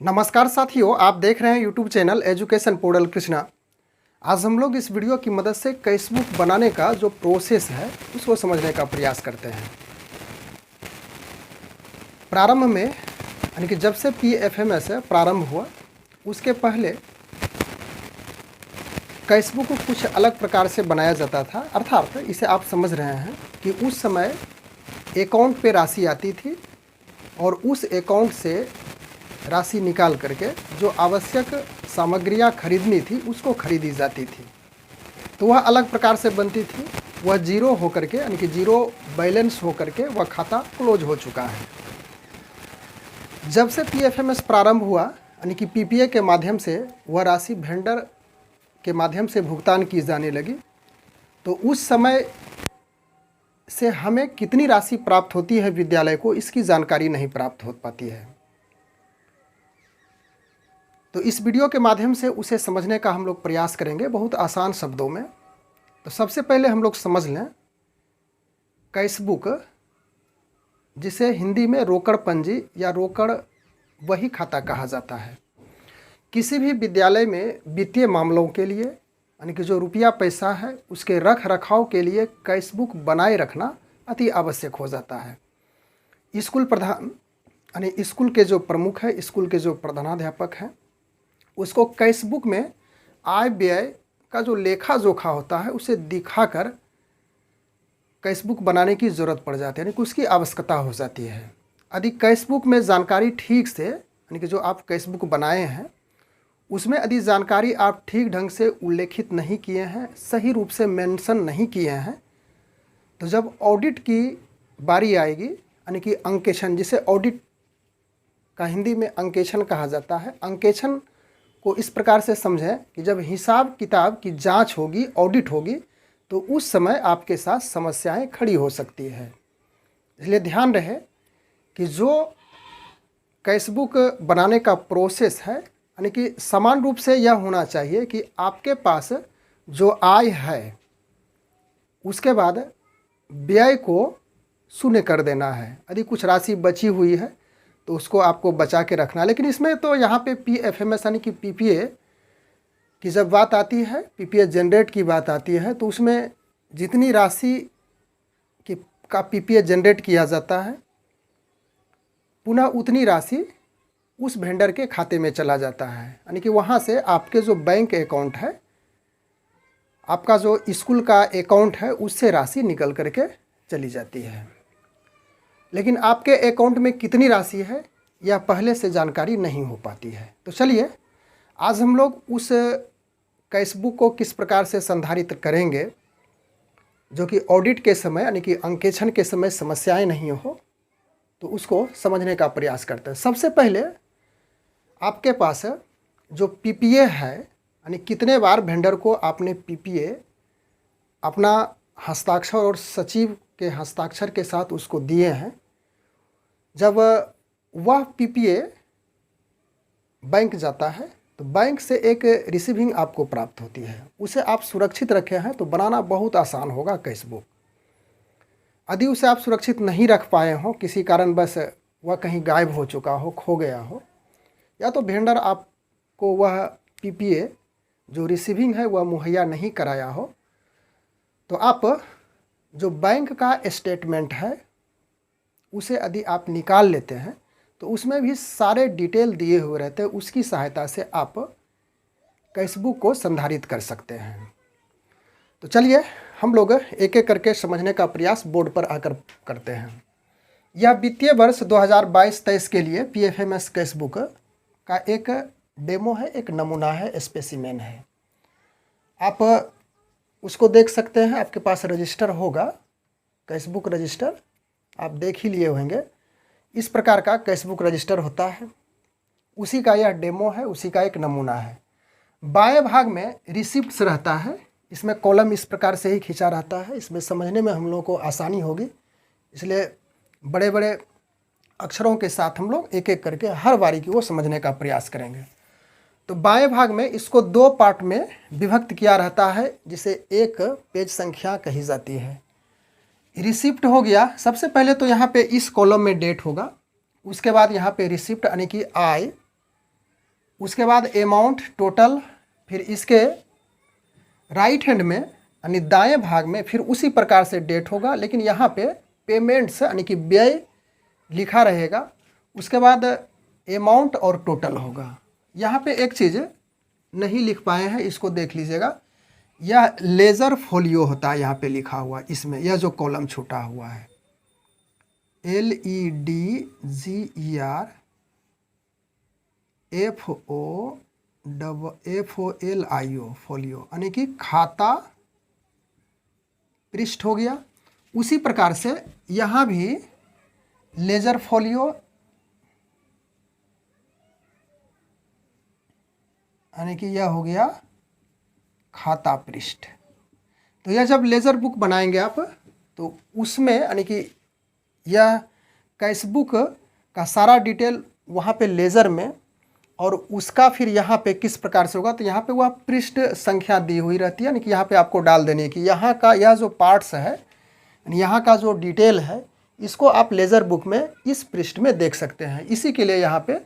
नमस्कार साथियों, आप देख रहे हैं YouTube channel education portal Krishna. आज हम लोग इस वीडियो की मदद से कैशबुक बनाने का जो प्रोसेस है उसको समझने का प्रयास करते हैं। प्रारंभ में यानी कि जब से PFMS प्रारंभ हुआ उसके पहले कैशबुक को कुछ अलग प्रकार से बनाया जाता था। अर्थात इसे आप समझ रहे हैं कि उस समय अकाउंट पे राशि आती थी और उस अकाउंट से राशि निकाल करके जो आवश्यक सामग्रियां खरीदनी थी उसको खरीदी जाती थी, तो वह अलग प्रकार से बनती थी। वह जीरो होकर के यानी कि जीरो बैलेंस होकर के वह खाता क्लोज हो चुका है। जब से PFMS प्रारंभ हुआ यानी कि PPA के माध्यम से वह राशि वेंडर के माध्यम से भुगतान की जाने लगी, तो उस समय से हमें कितनी राशि प्राप्त होती है विद्यालय को, इसकी जानकारी नहीं प्राप्त हो पाती है। तो इस वीडियो के माध्यम से उसे समझने का हम लोग प्रयास करेंगे बहुत आसान शब्दों में। तो सबसे पहले हम लोग समझ लें कैशबुक, जिसे हिंदी में रोकड़ पंजी या रोकड़ वही खाता कहा जाता है। किसी भी विद्यालय में वित्तीय मामलों के लिए यानी कि जो रुपया पैसा है उसके रख रखाव के लिए कैशबुक बनाए रखना अति आवश्यक हो जाता है। स्कूल प्रधान यानी स्कूल के जो प्रमुख है, स्कूल के जो प्रधानाध्यापक हैं, उसको कैशबुक में आय व्यय का जो लेखा जोखा होता है उसे दिखाकर कैशबुक बनाने की ज़रूरत पड़ जाती है, यानी कि उसकी आवश्यकता हो जाती है। यदि कैशबुक में जानकारी ठीक से यानी कि जो आप कैशबुक बनाए हैं उसमें यदि जानकारी आप ठीक ढंग से उल्लेखित नहीं किए हैं, सही रूप से मेंशन नहीं किए हैं, तो जब ऑडिट की बारी आएगी यानी कि अंकेक्षण, जिसे ऑडिट का हिंदी में अंकेक्षण कहा जाता है, अंकेक्षण को इस प्रकार से समझें कि जब हिसाब किताब की जांच होगी, ऑडिट होगी, तो उस समय आपके साथ समस्याएं खड़ी हो सकती है। इसलिए ध्यान रहे कि जो कैशबुक बनाने का प्रोसेस है यानी कि समान रूप से यह होना चाहिए कि आपके पास जो आय है उसके बाद व्यय को शून्य कर देना है। यदि कुछ राशि बची हुई है तो उसको आपको बचा के रखना है। लेकिन इसमें तो यहाँ पे PFMS यानी कि PPA की जब बात आती है, PPA जनरेट की बात आती है, तो उसमें जितनी राशि का PPA जनरेट किया जाता है पुनः उतनी राशि उस वेंडर के खाते में चला जाता है। यानी कि वहाँ से आपके जो बैंक अकाउंट है, आपका जो स्कूल का अकाउंट है, उससे राशि निकल करके चली जाती है। लेकिन आपके अकाउंट में कितनी राशि है यह पहले से जानकारी नहीं हो पाती है। तो चलिए आज हम लोग उस कैशबुक को किस प्रकार से संधारित करेंगे जो कि ऑडिट के समय यानी कि अंकेक्षण के समय समस्याएं नहीं हो, तो उसको समझने का प्रयास करते हैं। सबसे पहले आपके पास जो PPA है यानी कितने बार वेंडर को आपने PPA अपना हस्ताक्षर और सचिव के हस्ताक्षर के साथ उसको दिए हैं, जब वह PPA बैंक जाता है तो बैंक से एक रिसीविंग आपको प्राप्त होती है। उसे आप सुरक्षित रखे हैं तो बनाना बहुत आसान होगा कैशबुक। यदि उसे आप सुरक्षित नहीं रख पाए हों, किसी कारणवश वह कहीं गायब हो चुका हो, खो गया हो, या तो वेंडर आपको वह PPA जो रिसीविंग है वह मुहैया नहीं कराया हो, तो आप जो बैंक का स्टेटमेंट है उसे यदि आप निकाल लेते हैं तो उसमें भी सारे डिटेल दिए हुए रहते हैं। उसकी सहायता से आप कैशबुक को संधारित कर सकते हैं। तो चलिए हम लोग एक एक करके समझने का प्रयास बोर्ड पर आकर करते हैं। यह वित्तीय वर्ष 2022-23 के लिए PFMS कैशबुक का एक डेमो है, एक नमूना है, स्पेसिमेन है। आप उसको देख सकते हैं। आपके पास रजिस्टर होगा, कैशबुक रजिस्टर आप देख ही लिए होंगे। इस प्रकार का कैशबुक रजिस्टर होता है, उसी का यह डेमो है, उसी का एक नमूना है। बाएं भाग में रिसिप्ट्स रहता है, इसमें कॉलम इस प्रकार से ही खींचा रहता है। इसमें समझने में हम लोगों को आसानी होगी, इसलिए बड़े बड़े अक्षरों के साथ हम लोग एक एक करके हर बारी की वो समझने का प्रयास करेंगे। तो बाएं भाग में इसको दो पार्ट में विभक्त किया रहता है, जिसे एक पेज संख्या कही जाती है। रिसिप्ट हो गया, सबसे पहले तो यहाँ पे इस कॉलम में डेट होगा, उसके बाद यहाँ पे रिसिप्ट यानी कि आय उसके बाद अमाउंट टोटल, फिर इसके राइट हैंड में यानी दाएं भाग में फिर उसी प्रकार से डेट होगा, लेकिन यहाँ पे पेमेंट्स यानी कि व्यय लिखा रहेगा। उसके बाद अमाउंट और टोटल होगा। यहाँ पे एक चीज़ नहीं लिख पाए हैं, इसको देख लीजिएगा। यह लेजर फोलियो होता है यहाँ पे लिखा हुआ, इसमें यह जो कॉलम छूटा हुआ है LEDGER फोलियो यानी कि खाता पृष्ठ हो गया। उसी प्रकार से यहाँ भी लेजर फोलियो यानी कि यह हो गया खाता पृष्ठ। तो यह जब लेजर बुक बनाएंगे आप तो उसमें यानी कि यह कैश बुक का सारा डिटेल वहाँ पे लेजर में, और उसका फिर यहाँ पे किस प्रकार से होगा, तो यहाँ पे वह पृष्ठ संख्या दी हुई रहती है, यानी कि यहाँ पे आपको डाल देनी है कि यहाँ का यह जो पार्ट्स है, यानी यहाँ का जो डिटेल है, इसको आप लेजर बुक में इस पृष्ठ में देख सकते हैं। इसी के लिए यहाँ पे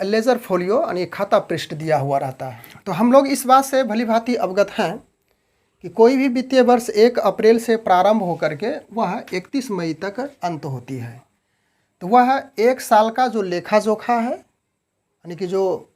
लेजर फोलियो यानी खाता पृष्ठ दिया हुआ रहता है। तो हम लोग इस बात से भली भांति अवगत हैं कि कोई भी वित्तीय वर्ष 1 अप्रैल से प्रारंभ होकर के वह 31 मई तक अंत होती है। तो वह 1 साल का जो लेखा जोखा है, यानी कि जो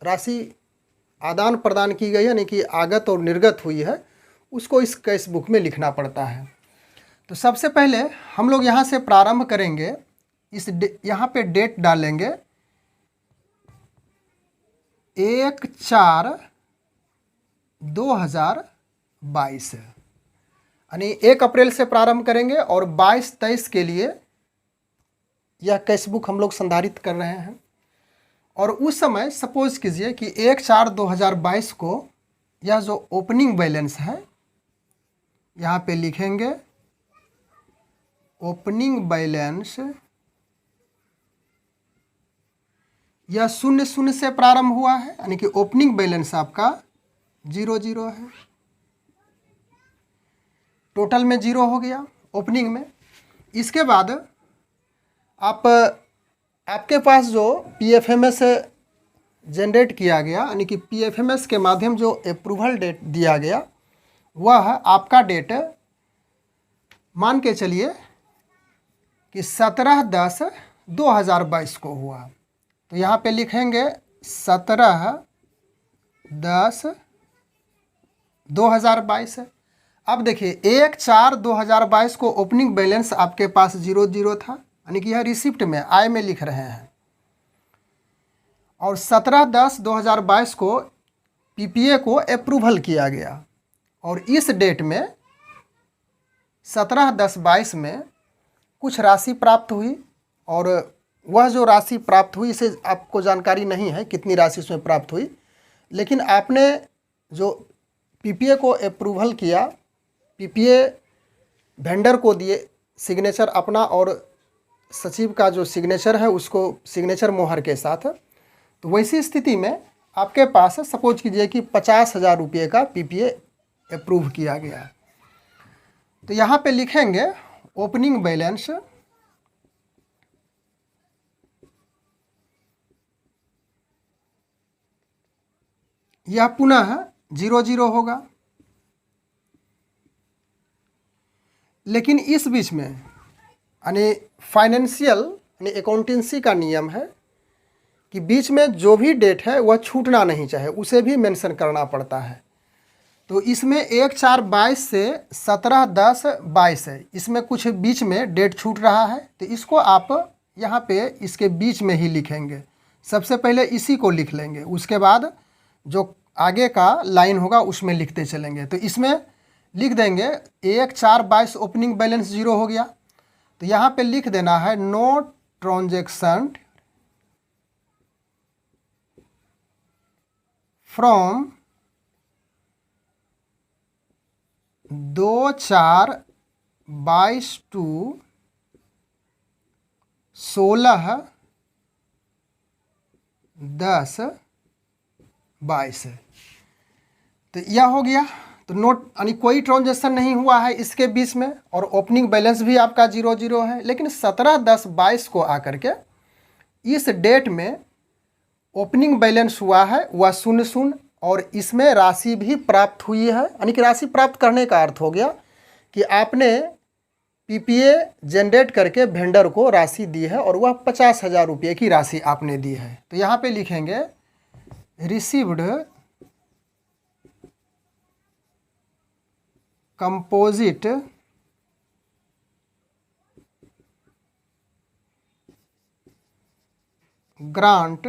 राशि आदान प्रदान की गई है, यानी कि आगत और निर्गत हुई है, उसको इस कैश बुक में लिखना पड़ता है। तो सबसे पहले हम लोग यहाँ से प्रारंभ करेंगे। यहाँ पे डेट डालेंगे 1/4/2022, यानी 1 अप्रैल से प्रारंभ करेंगे और 22-23 के लिए यह कैश बुक हम लोग संधारित कर रहे हैं। और उस समय सपोज कीजिए कि 1/4/2022 को यह जो ओपनिंग बैलेंस है यहाँ पे लिखेंगे ओपनिंग बैलेंस, यह 0 से प्रारंभ हुआ है, यानी कि ओपनिंग बैलेंस आपका 0 है, टोटल में 0 हो गया ओपनिंग में। इसके बाद आपके पास जो PFMS जनरेट किया गया, यानी कि PFMS के माध्यम जो अप्रूवल डेट दिया गया, वह आपका डेट मान के चलिए कि 17/10/2022 को हुआ। तो यहाँ पे लिखेंगे 17/10/2022। अब देखिए 1/4/2022 को ओपनिंग बैलेंस आपके पास 0 था, यानी कि यह रिसिप्ट में आय में लिख रहे हैं। और 17/10/2022 को PPA को अप्रूवल किया गया, और इस डेट में 17/10/22 में कुछ राशि प्राप्त हुई, और वह जो राशि प्राप्त हुई इसे आपको जानकारी नहीं है कितनी राशि उसमें प्राप्त हुई, लेकिन आपने जो PPA को अप्रूवल किया, PPA वेंडर को दिए सिग्नेचर अपना और सचिव का जो सिग्नेचर है उसको सिग्नेचर मोहर के साथ। तो वैसी स्थिति में आपके पास सपोज कीजिए कि 50,000 रुपये का PPA अप्रूव किया गया। तो यहाँ पे लिखेंगे ओपनिंग बैलेंस, यह पुनः 0 होगा। लेकिन इस बीच में यानी फाइनेंशियल यानी अकाउंटेंसी का नियम है कि बीच में जो भी डेट है वह छूटना नहीं चाहिए, उसे भी मेंशन करना पड़ता है। तो इसमें 1/4/22 से 17/10/22 है, इसमें कुछ बीच में डेट छूट रहा है, तो इसको आप यहाँ पे इसके बीच में ही लिखेंगे। सबसे पहले इसी को लिख लेंगे, उसके बाद जो आगे का लाइन होगा उसमें लिखते चलेंगे। तो इसमें लिख देंगे 1/4/22 ओपनिंग बैलेंस 0 हो गया, तो यहाँ पे लिख देना है नो ट्रांजैक्शन फ्रॉम 2/4/22 टू 16/10/22। तो यह हो गया। तो नोट यानी कोई ट्रांजेक्शन नहीं हुआ है इसके बीच में, और ओपनिंग बैलेंस भी आपका 0 है। लेकिन 17/10/22 को आकर के इस डेट में ओपनिंग बैलेंस हुआ है वह 00 और इसमें राशि भी प्राप्त हुई है, यानी कि राशि प्राप्त करने का अर्थ हो गया कि आपने पीपीए जनरेट करके वेंडर को राशि दी है और वह 50,000 रुपये की राशि आपने दी है। तो यहाँ पे लिखेंगे received composite grant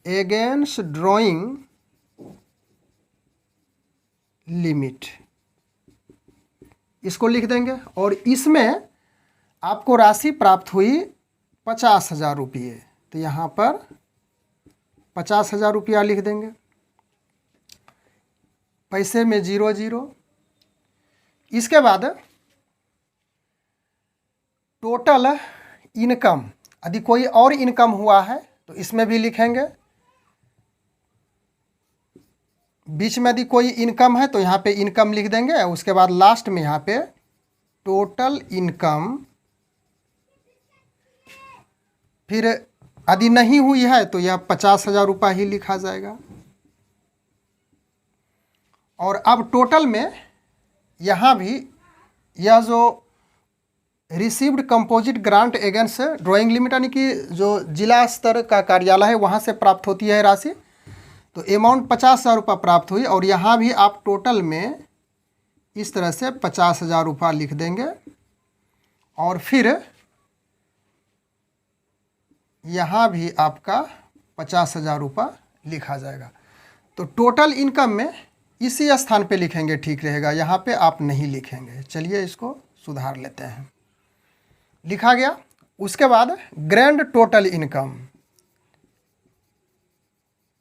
against drawing limit, इसको लिख देंगे। और इसमें आपको राशि प्राप्त हुई 50,000 रुपये, तो यहाँ पर 50,000 रुपया लिख देंगे। पैसे में 00। इसके बाद टोटल इनकम, यदि कोई और इनकम हुआ है तो इसमें भी लिखेंगे। बीच में यदि कोई इनकम है तो यहाँ पे इनकम लिख देंगे। उसके बाद लास्ट में यहाँ पे टोटल इनकम, फिर यदि नहीं हुई है तो यह 50,000 रुपये ही लिखा जाएगा। और अब टोटल में यहाँ भी यह जो received composite grant against drawing limit, यानी कि जो जिला स्तर का कार्यालय है वहाँ से प्राप्त होती है राशि, तो अमाउंट 50,000 रुपये प्राप्त हुई। और यहाँ भी आप टोटल में इस तरह से 50,000 रुपये लिख देंगे और फिर यहाँ भी आपका 50,000 रुपये लिखा जाएगा। तो टोटल इनकम में इसी स्थान पे लिखेंगे, ठीक रहेगा, यहाँ पे आप नहीं लिखेंगे। चलिए इसको सुधार लेते हैं। लिखा गया। उसके बाद grand total income,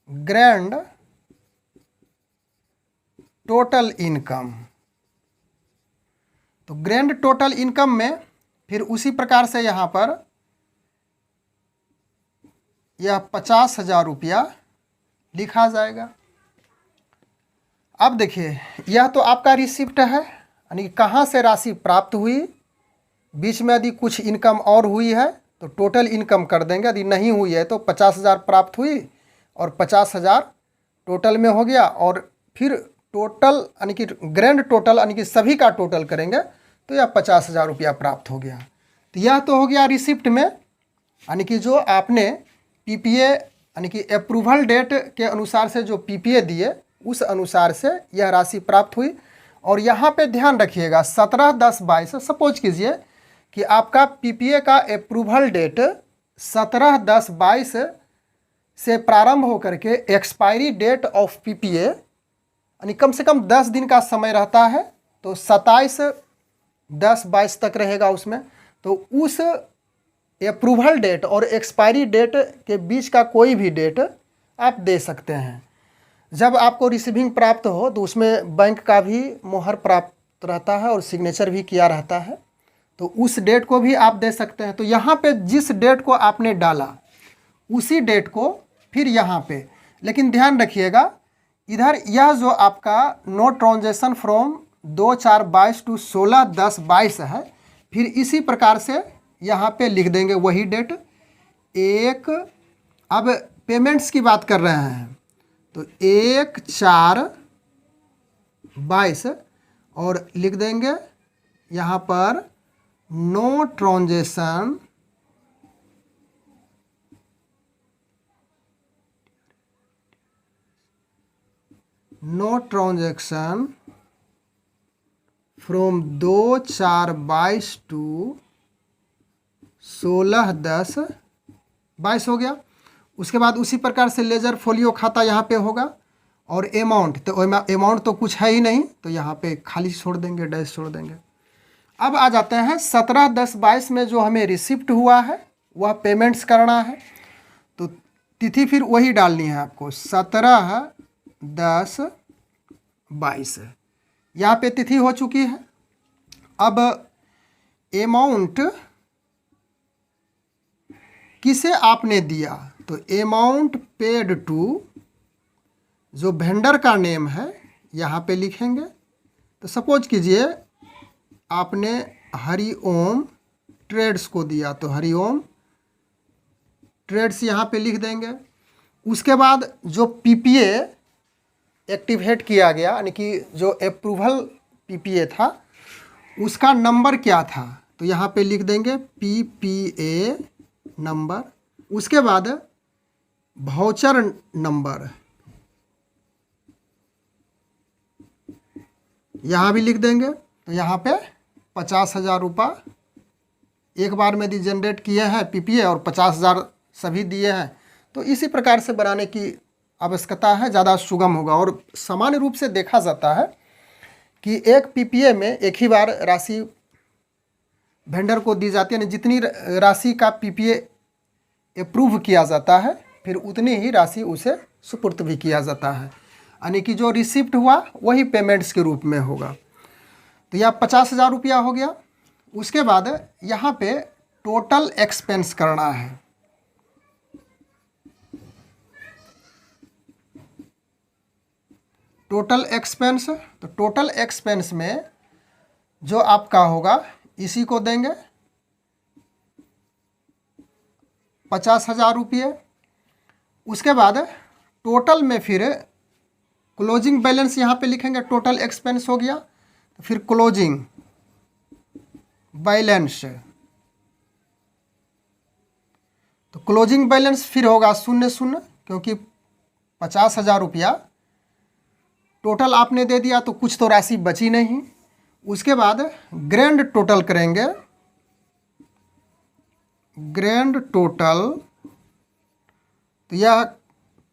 grand total income, तो ग्रैंड टोटल इनकम में फिर उसी प्रकार से यहाँ पर यह 50,000 रुपया लिखा जाएगा। अब देखिए, यह तो आपका रिसिप्ट है, यानी कहाँ से राशि प्राप्त हुई। बीच में यदि कुछ इनकम और हुई है तो टोटल इनकम कर देंगे। यदि नहीं हुई है तो 50,000 प्राप्त हुई और 50,000 टोटल में हो गया। और फिर टोटल यानी कि ग्रैंड टोटल यानी कि सभी का टोटल करेंगे तो यह 50,000 रुपया प्राप्त हो गया। तो यह तो हो गया रिसिप्ट में, यानी कि जो आपने पीपीए यानी कि अप्रूवल डेट के अनुसार से जो पीपीए दिए उस अनुसार से यह राशि प्राप्त हुई। और यहाँ पे ध्यान रखिएगा 17/10/22, सपोज कीजिए कि आपका पीपीए का अप्रूवल डेट 17/10/22 से प्रारंभ होकर के एक्सपायरी डेट ऑफ पीपीए यानी कम से कम 10 दिन का समय रहता है, तो 27/10/22 तक रहेगा उसमें। तो उस अप्रूवल डेट और एक्सपायरी डेट के बीच का कोई भी डेट आप दे सकते हैं। जब आपको रिसीविंग प्राप्त हो तो उसमें बैंक का भी मोहर प्राप्त रहता है और सिग्नेचर भी किया रहता है, तो उस डेट को भी आप दे सकते हैं। तो यहाँ पे जिस डेट को आपने डाला उसी डेट को फिर यहाँ पे, लेकिन ध्यान रखिएगा इधर यह जो आपका नो ट्रांजेक्शन फ्रॉम 2/4/22 टू 16/10/22 है, फिर इसी प्रकार से यहाँ पे लिख देंगे वही डेट एक। अब पेमेंट्स की बात कर रहे हैं तो 1/4/22 और लिख देंगे यहाँ पर नो ट्रांजेक्शन फ्रॉम 2/4/22 टू 16/10/22 हो गया। उसके बाद उसी प्रकार से लेजर फोलियो खाता यहाँ पे होगा। और अमाउंट, तो अमाउंट तो कुछ है ही नहीं, तो यहाँ पे खाली छोड़ देंगे, डैश छोड़ देंगे। अब आ जाते हैं 17/10/22 में जो हमें रिसिप्ट हुआ है वह पेमेंट्स करना है, तो तिथि फिर वही डालनी है आपको 17/10/22। यहाँ पे तिथि हो चुकी है। अब अमाउंट किसे आपने दिया, तो अमाउंट पेड टू, जो वेंडर का नेम है यहाँ पे लिखेंगे। तो सपोज कीजिए आपने हरिओम ट्रेड्स को दिया, तो हरिओम ट्रेड्स यहाँ पे लिख देंगे। उसके बाद जो पीपीए एक्टिवेट किया गया, यानी कि जो अप्रूवल पीपीए था उसका नंबर क्या था, तो यहाँ पे लिख देंगे पीपीए नंबर। उसके बाद वाउचर नंबर यहाँ भी लिख देंगे। तो यहाँ पे 50,000 रुपये एक बार में दी जनरेट किए हैं पीपीए और 50,000 सभी दिए हैं। तो इसी प्रकार से बनाने की आवश्यकता है, ज़्यादा सुगम होगा। और सामान्य रूप से देखा जाता है कि एक पीपीए में एक ही बार राशि वेंडर को दी जाती है, यानी जितनी राशि का पीपीए अप्रूव किया जाता है फिर उतनी ही राशि उसे सुपुर्द भी किया जाता है, यानी कि जो रिसिप्ट हुआ वही पेमेंट्स के रूप में होगा। तो यह 50,000 रुपया हो गया। उसके बाद यहाँ पे टोटल एक्सपेंस करना है। टोटल एक्सपेंस, तो टोटल एक्सपेंस में जो आपका होगा इसी को देंगे 50,000 रुपये। उसके बाद टोटल में फिर क्लोजिंग बैलेंस यहाँ पे लिखेंगे। टोटल एक्सपेंस हो गया, तो फिर क्लोजिंग बैलेंस, तो क्लोजिंग बैलेंस फिर होगा 0 क्योंकि 50,000 रुपया टोटल आपने दे दिया तो कुछ तो राशि बची नहीं। उसके बाद ग्रैंड टोटल करेंगे। ग्रैंड टोटल, तो यह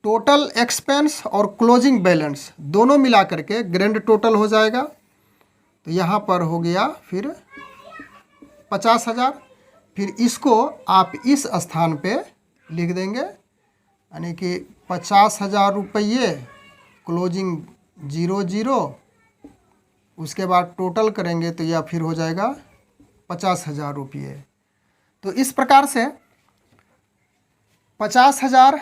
टोटल एक्सपेंस और क्लोजिंग बैलेंस दोनों मिला करके ग्रैंड टोटल हो जाएगा। तो यहाँ पर हो गया फिर 50,000। फिर इसको आप इस स्थान पे लिख देंगे, यानी कि 50,000 रुपये क्लोजिंग 00। उसके बाद टोटल करेंगे तो यह फिर हो जाएगा 50,000 रुपये। तो इस प्रकार से 50,000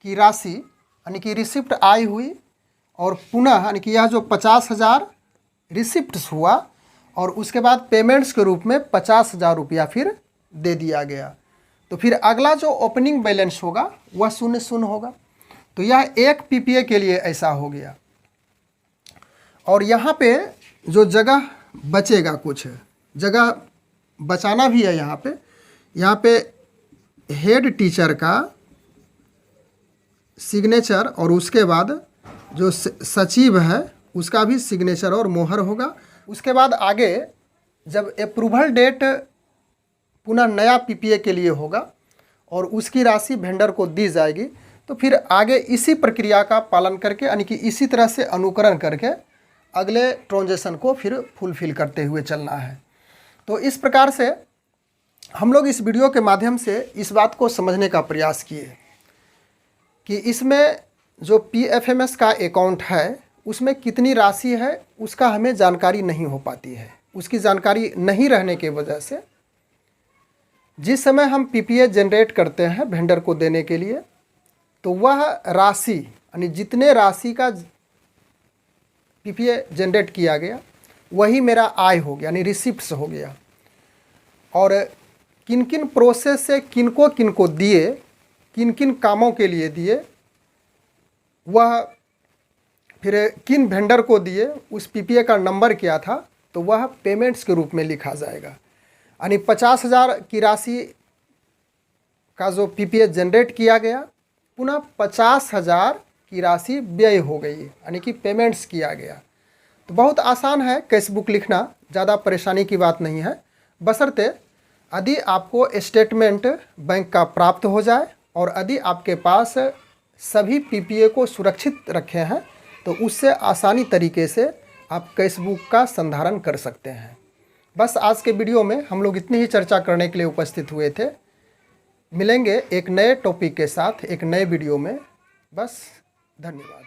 की राशि यानी कि रिसिप्ट आई हुई और पुनः यानी कि यह जो 50,000 रिसिप्ट्स हुआ और उसके बाद पेमेंट्स के रूप में 50,000 रुपया फिर दे दिया गया। तो फिर अगला जो ओपनिंग बैलेंस होगा वह 0 होगा। तो यह एक पीपीए के लिए ऐसा हो गया। और यहाँ पे जो जगह बचेगा, कुछ जगह बचाना भी है। यहाँ पे हेड टीचर का सिग्नेचर और उसके बाद जो सचिव है उसका भी सिग्नेचर और मोहर होगा। उसके बाद आगे जब अप्रूवल डेट पुनः नया पीपीए के लिए होगा और उसकी राशि वेंडर को दी जाएगी, तो फिर आगे इसी प्रक्रिया का पालन करके यानी कि इसी तरह से अनुकरण करके अगले ट्रांजेक्शन को फिर फुलफिल करते हुए चलना है। तो इस प्रकार से हम लोग इस वीडियो के माध्यम से इस बात को समझने का प्रयास किए कि इसमें जो पीएफएमएस का अकाउंट है उसमें कितनी राशि है उसका हमें जानकारी नहीं हो पाती है। उसकी जानकारी नहीं रहने की वजह से जिस समय हम पीपीए जनरेट करते हैं वेंडर को देने के लिए, तो वह राशि यानी जितने राशि का पीपीए जनरेट किया गया वही मेरा आय हो गया, यानी रिसिप्ट्स हो गया। और किन किन प्रोसेस से किनको किनको दिए, किन किन कामों के लिए दिए, वह फिर किन वेंडर को दिए, उस पीपीए का नंबर क्या था, तो वह पेमेंट्स के रूप में लिखा जाएगा। यानी 50,000 की राशि का जो पीपीए जनरेट किया गया, पुनः 50,000 की राशि व्यय हो गई, यानी कि पेमेंट्स किया गया। तो बहुत आसान है कैश बुक लिखना, ज़्यादा परेशानी की बात नहीं है, बशर्ते यदि आपको स्टेटमेंट बैंक का प्राप्त हो जाए और यदि आपके पास सभी पीपीए को सुरक्षित रखे हैं तो उससे आसानी तरीके से आप कैश बुक का संधारण कर सकते हैं। बस आज के वीडियो में हम लोग इतनी ही चर्चा करने के लिए उपस्थित हुए थे। मिलेंगे एक नए टॉपिक के साथ एक नए वीडियो में। बस धन्यवाद।